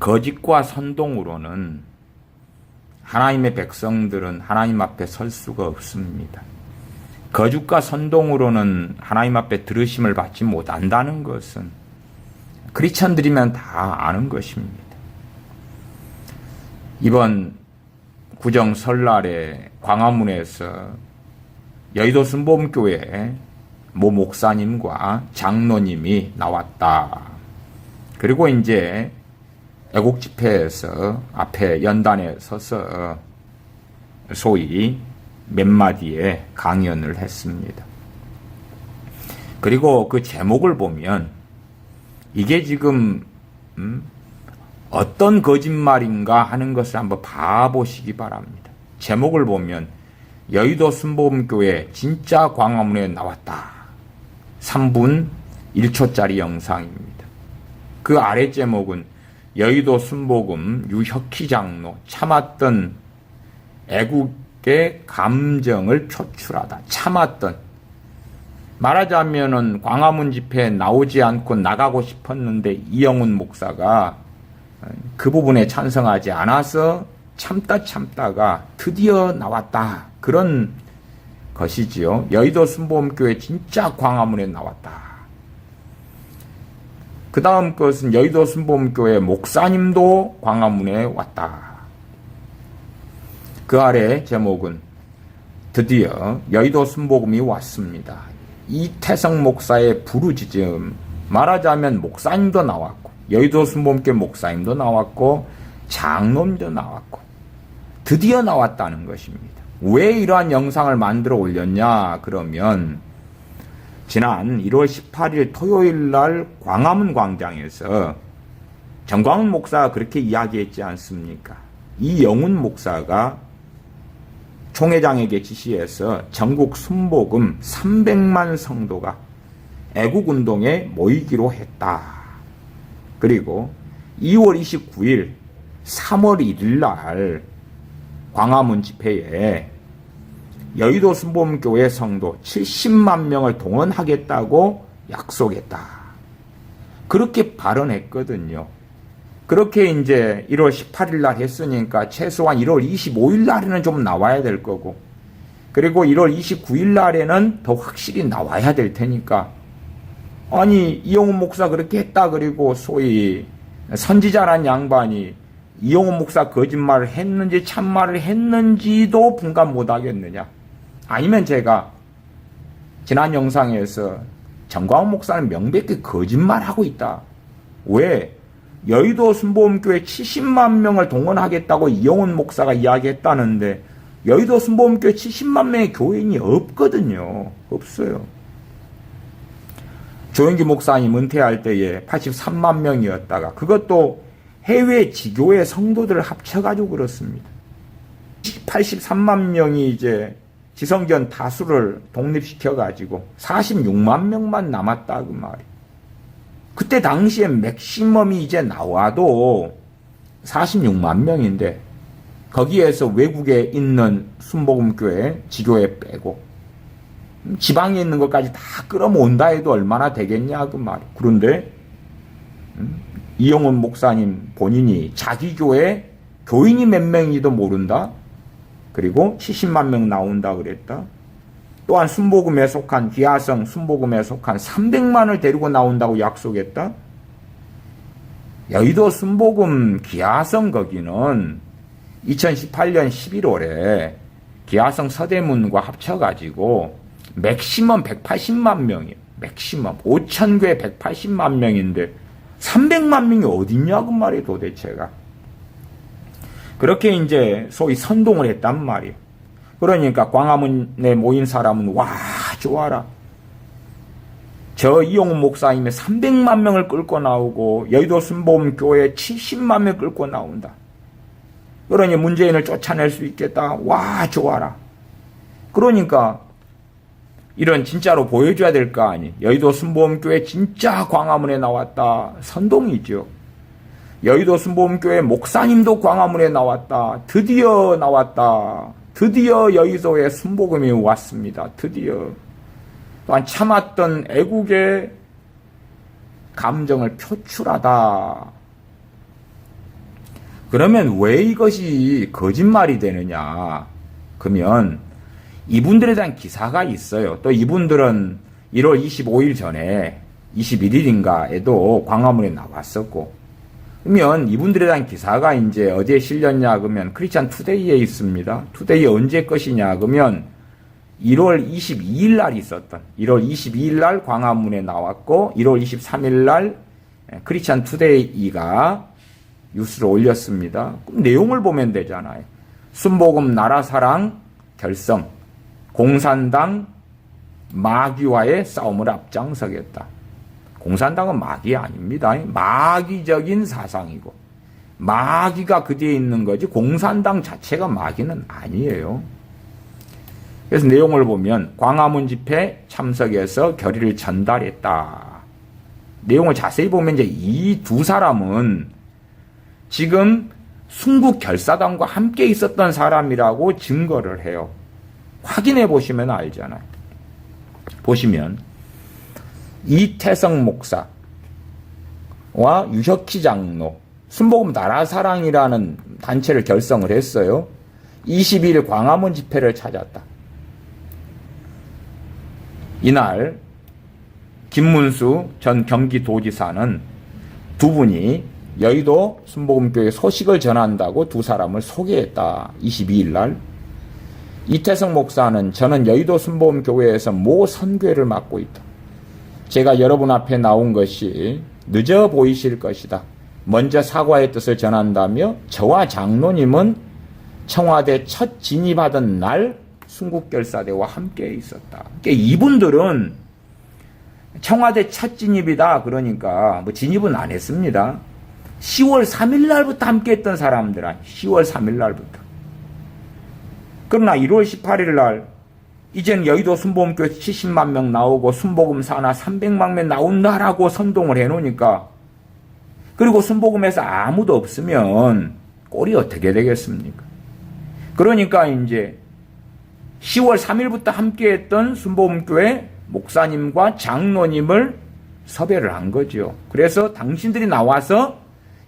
거짓과 선동으로는 하나님의 백성들은 하나님 앞에 설 수가 없습니다. 거짓과 선동으로는 하나님 앞에 들으심을 받지 못한다는 것은 크리스천들이면 다 아는 것입니다. 이번 구정 설날에 광화문에서 여의도 순복음교회 모 목사님과 장로님이 나왔다. 그리고 이제 애국 집회에서 앞에 연단에 서서 소위 몇 마디의 강연을 했습니다. 그리고 그 제목을 보면 이게 지금 어떤 거짓말인가 하는 것을 한번 봐보시기 바랍니다. 제목을 보면 여의도 순복음교회 진짜 광화문에 나왔다. 3분 1초짜리 영상입니다. 그 아래 제목은 여의도 순복음 유혁희 장로 참았던 애국의 감정을 표출하다. 참았던. 말하자면은 광화문 집회에 나오지 않고 나가고 싶었는데 이영훈 목사가 그 부분에 찬성하지 않아서 참다가 드디어 나왔다. 그런 것이지요. 여의도 순복음교회 진짜 광화문에 나왔다. 그 다음 것은 여의도 순복음교회 목사님도 광화문에 왔다. 그 아래 제목은 드디어 여의도 순복음이 왔습니다. 이태성 목사의 부르짖음. 말하자면 목사님도 나왔고 여의도 순복음교회 목사님도 나왔고 장로님도 나왔고 드디어 나왔다는 것입니다. 왜 이러한 영상을 만들어 올렸냐 그러면 지난 1월 18일 토요일 날 광화문 광장에서 정광훈 목사가 그렇게 이야기했지 않습니까? 이영훈 목사가 총회장에게 지시해서 전국 순복음 300만 성도가 애국운동에 모이기로 했다. 그리고 2월 29일 3월 1일 날 광화문 집회에 여의도 순복음교회 성도 70만 명을 동원하겠다고 약속했다. 그렇게 발언했거든요. 그렇게 이제 1월 18일 날 했으니까 최소한 1월 25일 날에는 좀 나와야 될 거고, 그리고 1월 29일 날에는 더 확실히 나와야 될 테니까, 아니 이영훈 목사 그렇게 했다 그리고 소위 선지자란 양반이 이영훈 목사 거짓말을 했는지 참말을 했는지도 분간 못하겠느냐. 아니면 제가 지난 영상에서 정광훈 목사는 명백히 거짓말하고 있다. 왜? 여의도 순복음교회 70만 명을 동원하겠다고 이영훈 목사가 이야기했다는데 여의도 순복음교회 70만 명의 교인이 없거든요. 없어요. 조영기 목사님 은퇴할 때에 83만 명이었다가 그것도 해외 지교회 성도들을 합쳐가지고 그렇습니다. 83만 명이 이제 지성전 다수를 독립시켜가지고 46만 명만 남았다 그 말이에요. 그때 당시에 맥시멈이 이제 나와도 46만 명인데 거기에서 외국에 있는 순복음교회 지교회 빼고 지방에 있는 것까지 다 끌어모은다 해도 얼마나 되겠냐 그 말이에요. 그런데 이영훈 목사님 본인이 자기 교회 교인이 몇 명인지도 모른다. 그리고 70만 명 나온다 그랬다. 또한 순복음에 속한 귀하성 순복음에 속한 300만을 데리고 나온다고 약속했다. 여의도 순복음 귀하성 거기는 2018년 11월에 귀하성 서대문과 합쳐가지고 맥시멈 180만 명이에요. 맥시멈 5,000교회 180만 명인데 300만 명이 어딨냐고 말이에요 도대체가. 그렇게 이제 소위 선동을 했단 말이에요. 그러니까 광화문에 모인 사람은 와 좋아라. 저 이영훈 목사님의 300만 명을 끌고 나오고 여의도 순복음교회 70만 명 끌고 나온다. 그러니 문재인을 쫓아낼 수 있겠다. 와 좋아라. 그러니까 이런 진짜로 보여줘야 될 거 아니. 여의도 순복음교회 진짜 광화문에 나왔다. 선동이죠. 여의도 순복음교회 목사님도 광화문에 나왔다. 드디어 나왔다. 드디어 여의도에 순복음이 왔습니다. 드디어. 또한 참았던 애국의 감정을 표출하다. 그러면 왜 이것이 거짓말이 되느냐? 그러면 이분들에 대한 기사가 있어요. 또 이분들은 1월 25일 전에 21일인가에도 광화문에 나왔었고, 그러면 이분들에 대한 기사가 이제 어디에 실렸냐 그러면 크리스찬 투데이에 있습니다. 투데이 언제 것이냐 그러면 1월 22일 날 있었던 1월 22일 날 광화문에 나왔고 1월 23일 날 크리스찬 투데이가 뉴스를 올렸습니다. 그럼 내용을 보면 되잖아요. 순복음 나라사랑 결성, 공산당 마귀와의 싸움을 앞장서겠다. 공산당은 마귀 아닙니다. 마귀적인 사상이고 마귀가 그 뒤에 있는 거지 공산당 자체가 마귀는 아니에요. 그래서 내용을 보면 광화문 집회 참석해서 결의를 전달했다. 내용을 자세히 보면 이제 이 두 사람은 지금 순국 결사단과 함께 있었던 사람이라고 증거를 해요. 확인해 보시면 알잖아요. 보시면 이태성 목사와 유석희 장로, 순복음 나라사랑이라는 단체를 결성을 했어요. 22일 광화문 집회를 찾았다. 이날 김문수 전 경기도지사는 두 분이 여의도 순복음교회 소식을 전한다고 두 사람을 소개했다. 22일 날. 이태성 목사는 저는 여의도 순복음교회에서 모 선교회를 맡고 있다. 제가 여러분 앞에 나온 것이 늦어 보이실 것이다. 먼저 사과의 뜻을 전한다며 저와 장로님은 청와대 첫 진입하던 날 순국결사대와 함께 있었다. 그러니까 이분들은 청와대 첫 진입이다. 그러니까 뭐 진입은 안 했습니다. 10월 3일 날부터 함께 했던 사람들 아니 10월 3일 날부터. 그러나 1월 18일 날 이젠 여의도 순복음교회 70만 명 나오고 순복음 산하 300만 명 나온다라고 선동을 해놓으니까 그리고 순복음에서 아무도 없으면 꼴이 어떻게 되겠습니까? 그러니까 이제 10월 3일부터 함께했던 순복음교회 목사님과 장로님을 섭외를 한 거죠. 그래서 당신들이 나와서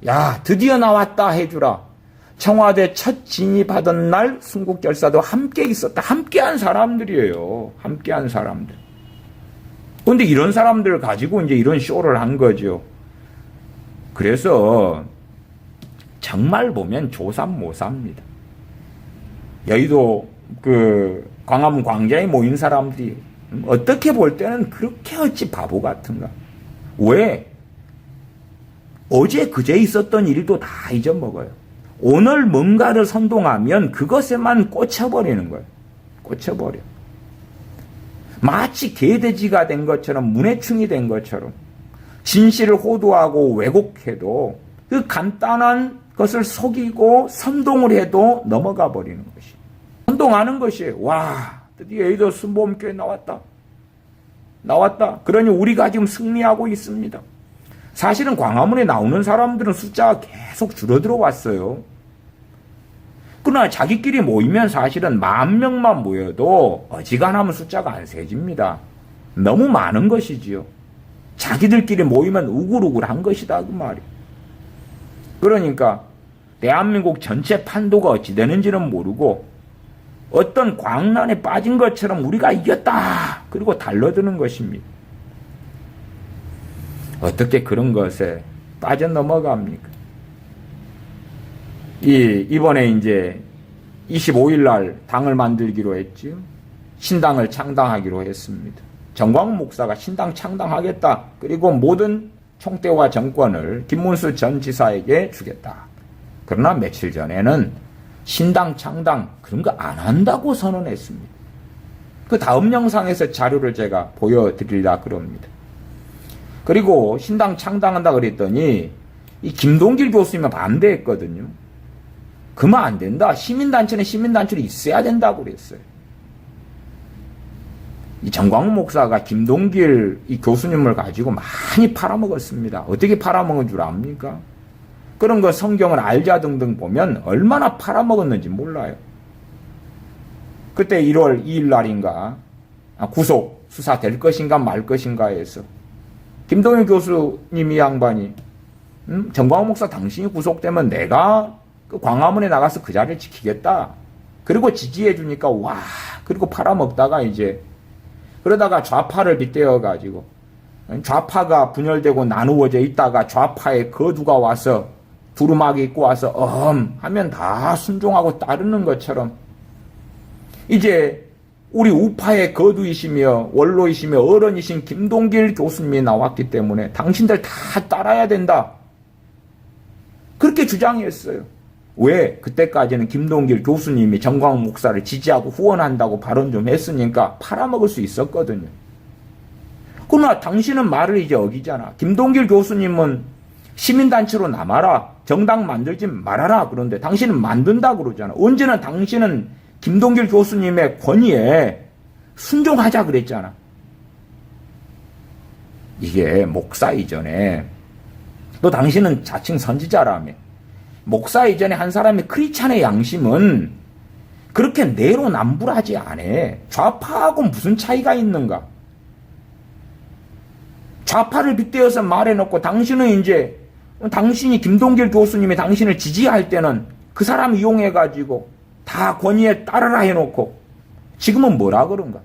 야 드디어 나왔다 해주라. 청와대 첫 진입하던 날 순국결사도 함께 있었다. 함께한 사람들이에요. 함께한 사람들. 그런데 이런 사람들을 가지고 이제 이런 쇼를 한 거죠. 그래서 정말 보면 조삼모사입니다. 여의도 그 광화문 광장에 모인 사람들이 어떻게 볼 때는 그렇게 어찌 바보 같은가. 왜? 어제 그제 있었던 일도 다 잊어먹어요. 오늘 뭔가를 선동하면 그것에만 꽂혀버리는 거예요. 꽂혀버려. 마치 개돼지가 된 것처럼 문해충이 된 것처럼 진실을 호도하고 왜곡해도 그 간단한 것을 속이고 선동을 해도 넘어가 버리는 것이. 선동하는 것이에요. 와, 드디어 여의도 순복음교회 나왔다. 나왔다. 그러니 우리가 지금 승리하고 있습니다. 사실은 광화문에 나오는 사람들은 숫자가 계속 줄어들어 왔어요. 그러나 자기끼리 모이면 사실은 10,000명만 모여도 어지간하면 숫자가 안 세집니다. 너무 많은 것이지요. 자기들끼리 모이면 우글우글한 것이다 그 말이에요. 그러니까 대한민국 전체 판도가 어찌 되는지는 모르고 어떤 광란에 빠진 것처럼 우리가 이겼다. 그리고 달러드는 것입니다. 어떻게 그런 것에 빠져넘어갑니까? 이번에 이제 25일 날 당을 만들기로 했지요. 신당을 창당하기로 했습니다. 정광훈 목사가 신당 창당하겠다. 그리고 모든 총대와 정권을 김문수 전 지사에게 주겠다. 그러나 며칠 전에는 신당 창당 그런 거 안 한다고 선언했습니다. 그 다음 영상에서 자료를 제가 보여드리려 그럽니다. 그리고 신당 창당한다 그랬더니 이 김동길 교수님은 반대했거든요. 그만 안 된다. 시민단체는 시민단체로 있어야 된다고 그랬어요. 이 정광훈 목사가 김동길 이 교수님을 가지고 많이 팔아먹었습니다. 어떻게 팔아먹은 줄 압니까? 그런 거 성경을 알자 등등 보면 얼마나 팔아먹었는지 몰라요. 그때 1월 2일 날인가 구속 수사 될 것인가 말 것인가 해서 김동일 교수님이 양반이 정광훈 목사 당신이 구속되면 내가 그 광화문에 나가서 그 자리를 지키겠다. 그리고 지지해 주니까 와, 그리고 팔아먹다가 이제 그러다가 좌파를 빗대어 가지고 좌파가 분열되고 나누어져 있다가 좌파의 거두가 와서 두루마기 입고 와서 하면 다 순종하고 따르는 것처럼 이제 우리 우파의 거두이시며 원로이시며 어른이신 김동길 교수님이 나왔기 때문에 당신들 다 따라야 된다. 그렇게 주장했어요. 왜? 그때까지는 김동길 교수님이 정광훈 목사를 지지하고 후원한다고 발언 좀 했으니까 팔아먹을 수 있었거든요. 그러나 당신은 말을 이제 어기잖아. 김동길 교수님은 시민단체로 남아라. 정당 만들지 말아라. 그런데 당신은 만든다 그러잖아. 언제나 당신은 김동길 교수님의 권위에 순종하자 그랬잖아. 이게 목사 이전에 또 당신은 자칭 선지자라며. 목사 이전에 한 사람의 크리스찬의 양심은 그렇게 내로남불하지 않아. 좌파하고 무슨 차이가 있는가? 좌파를 빗대어서 말해놓고 당신은 이제 당신이 김동길 교수님이 당신을 지지할 때는 그 사람 이용해가지고 다 권위에 따르라 해놓고 지금은 뭐라 그런가?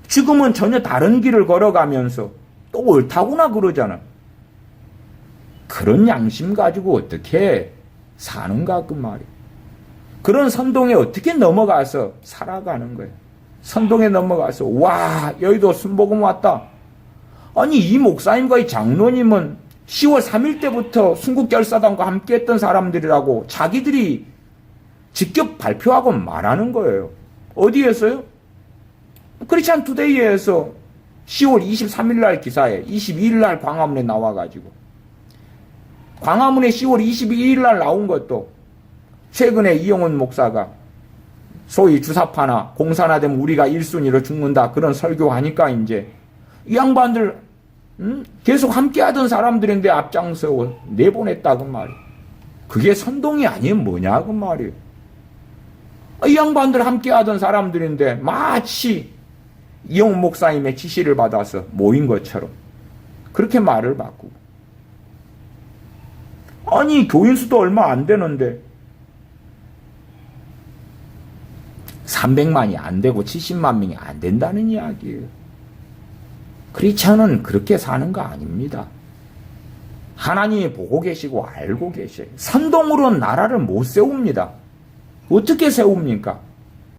지금은 전혀 다른 길을 걸어가면서 또 옳다구나 그러잖아. 그런 양심 가지고 어떻게 사는가 그 말이야. 그런 선동에 어떻게 넘어가서 살아가는 거야. 선동에 넘어가서 와 여의도 순복음 왔다. 아니 이 목사님과 이 장로님은 10월 3일 때부터 순국결사단과 함께 했던 사람들이라고 자기들이 직접 발표하고 말하는 거예요. 어디에서요? 크리스찬 투데이에서 10월 23일 날 기사에 22일 날 광화문에 나와가지고 광화문에 10월 22일 날 나온 것도 최근에 이영훈 목사가 소위 주사파나 공산화 되면 우리가 1순위로 죽는다 그런 설교하니까 이제 이 양반들 계속 함께 하던 사람들인데 앞장서 내보냈다 그 말이에요. 그게 선동이 아니면 뭐냐 그 말이에요. 이 양반들 함께 하던 사람들인데 마치 이영훈 목사님의 지시를 받아서 모인 것처럼 그렇게 말을 바꾸고 아니 교인 수도 얼마 안 되는데 300만이 안 되고 70만 명이 안 된다는 이야기예요. 크리스천은 그렇게 사는 거 아닙니다. 하나님이 보고 계시고 알고 계셔요. 선동으로 나라를 못 세웁니다. 어떻게 세웁니까?